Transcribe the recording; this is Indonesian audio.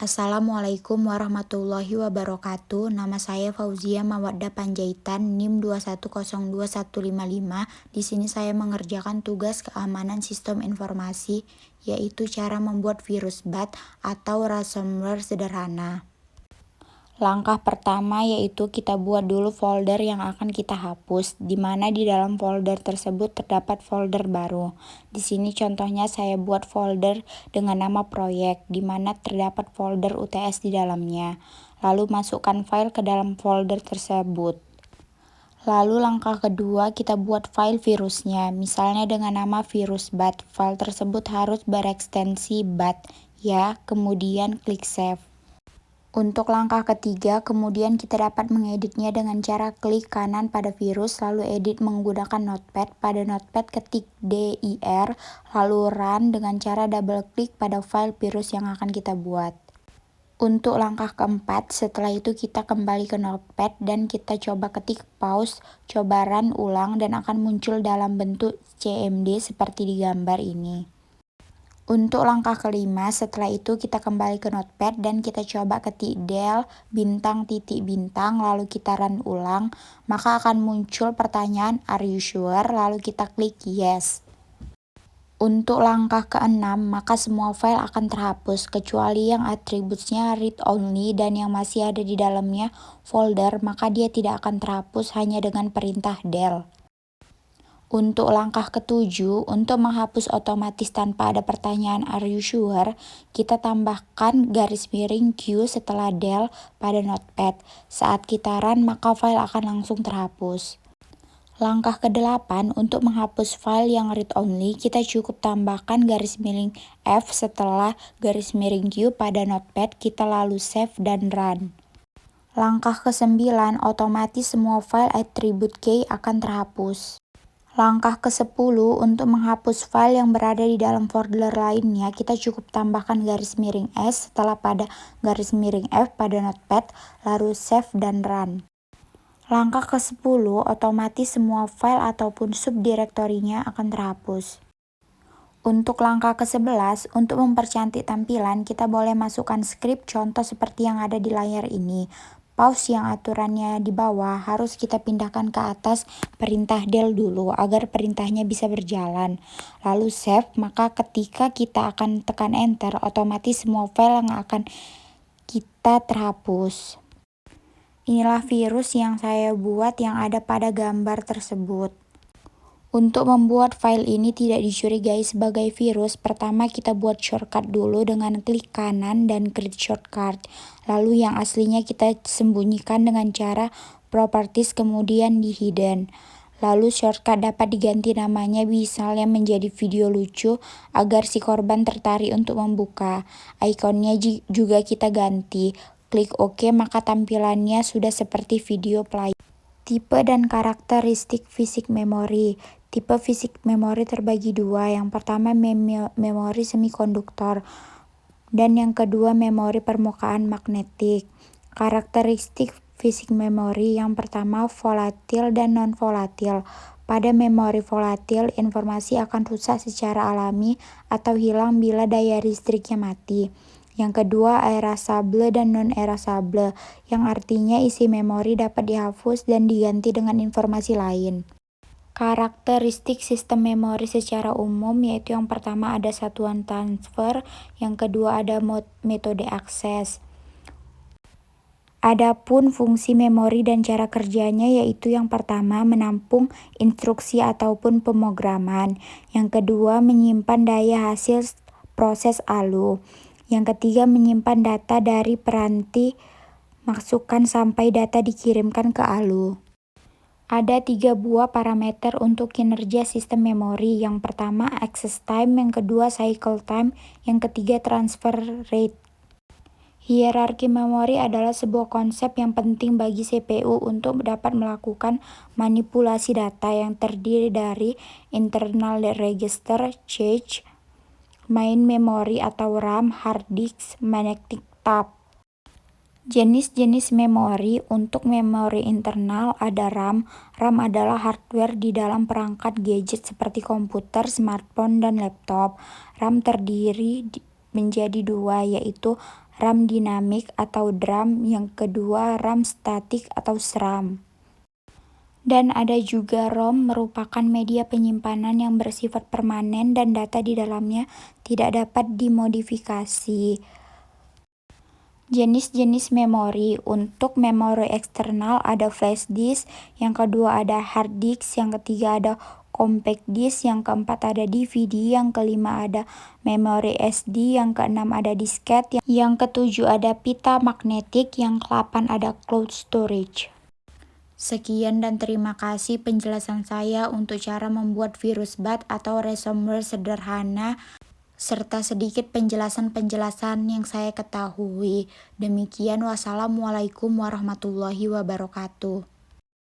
Assalamualaikum warahmatullahi wabarakatuh. Nama saya Fauzia Mawaddah Panjaitan, NIM 2102155. Di sini saya mengerjakan tugas keamanan sistem informasi, yaitu cara membuat virus BAT atau ransomware sederhana. Langkah pertama yaitu kita buat dulu folder yang akan kita hapus, di mana di dalam folder tersebut terdapat folder baru. Di sini contohnya saya buat folder dengan nama proyek, di mana terdapat folder UTS di dalamnya. Lalu masukkan file ke dalam folder tersebut. Lalu langkah kedua kita buat file virusnya, misalnya dengan nama virus BAT. File tersebut harus berekstensi BAT ya, kemudian klik save. Untuk langkah ketiga, kemudian kita dapat mengeditnya dengan cara klik kanan pada virus, lalu edit menggunakan notepad. Pada notepad ketik dir, lalu run dengan cara double klik pada file virus yang akan kita buat. Untuk langkah keempat, setelah itu kita kembali ke notepad dan kita coba ketik pause, coba run ulang dan akan muncul dalam bentuk CMD seperti di gambar ini. Untuk langkah kelima, setelah itu kita kembali ke notepad dan kita coba ketik del bintang lalu kita run ulang, maka akan muncul pertanyaan are you sure, lalu kita klik yes. Untuk langkah keenam, maka semua file akan terhapus kecuali yang atributnya read only dan yang masih ada di dalamnya folder, maka dia tidak akan terhapus hanya dengan perintah del. Untuk langkah ketujuh, untuk menghapus otomatis tanpa ada pertanyaan are you sure, kita tambahkan garis miring Q setelah del pada notepad. Saat kita run, maka file akan langsung terhapus. Langkah ke-8, untuk menghapus file yang read only, kita cukup tambahkan garis miring F setelah garis miring Q pada notepad, kita lalu save dan run. Langkah ke-9, otomatis semua file atribut key akan terhapus. Langkah ke-10, untuk menghapus file yang berada di dalam folder lainnya, kita cukup tambahkan garis miring S setelah pada garis miring F pada notepad, lalu save dan run. Langkah ke-10, otomatis semua file ataupun subdirektorinya akan terhapus. Untuk langkah ke-11, untuk mempercantik tampilan, kita boleh masukkan script contoh seperti yang ada di layar ini. Pause yang aturannya di bawah harus kita pindahkan ke atas perintah del dulu agar perintahnya bisa berjalan. Lalu save, maka ketika kita akan tekan enter, otomatis semua file yang akan kita terhapus. Inilah virus yang saya buat yang ada pada gambar tersebut. Untuk membuat file ini tidak dicurigai sebagai virus, pertama kita buat shortcut dulu dengan klik kanan dan create shortcut. Lalu yang aslinya kita sembunyikan dengan cara properties kemudian di hidden. Lalu shortcut dapat diganti namanya misalnya menjadi video lucu agar si korban tertarik untuk membuka. Ikonnya juga kita ganti. Klik OK, maka tampilannya sudah seperti video player. Tipe dan karakteristik fisik memori. Tipe fisik memori terbagi dua. Yang pertama memori semikonduktor dan yang kedua memori permukaan magnetik. Karakteristik fisik memori yang pertama volatil dan non-volatil. Pada memori volatil, informasi akan rusak secara alami atau hilang bila daya listriknya mati. Yang kedua erasable dan non-erasable, yang artinya isi memori dapat dihapus dan diganti dengan informasi lain. Karakteristik sistem memori secara umum yaitu yang pertama ada satuan transfer, yang kedua ada metode akses. Adapun fungsi memori dan cara kerjanya yaitu yang pertama menampung instruksi ataupun pemrograman, yang kedua menyimpan daya hasil proses ALU, yang ketiga menyimpan data dari peranti masukkan sampai data dikirimkan ke ALU. Ada 3 buah parameter untuk kinerja sistem memori. Yang pertama access time, yang kedua cycle time, yang ketiga transfer rate. Hierarki memori adalah sebuah konsep yang penting bagi CPU untuk dapat melakukan manipulasi data yang terdiri dari internal register, cache, main memory atau RAM, hard disk, magnetic tape. Jenis-jenis memori. Untuk memori internal ada RAM. RAM adalah hardware di dalam perangkat gadget seperti komputer, smartphone, dan laptop. RAM terdiri menjadi dua, yaitu RAM dinamik atau DRAM, yang kedua RAM statik atau SRAM. Dan ada juga ROM, merupakan media penyimpanan yang bersifat permanen dan data di dalamnya tidak dapat dimodifikasi. Jenis-jenis memori: untuk memori eksternal ada flash disk, yang kedua ada hard disk, yang ketiga ada compact disk, yang keempat ada DVD, yang kelima ada memori SD, yang keenam ada disket, yang ketujuh ada pita magnetik, yang ke-8 ada cloud storage. Sekian dan terima kasih penjelasan saya untuk cara membuat virus BAT atau ransomware sederhana, serta sedikit penjelasan-penjelasan yang saya ketahui. Demikian, wassalamualaikum warahmatullahi wabarakatuh.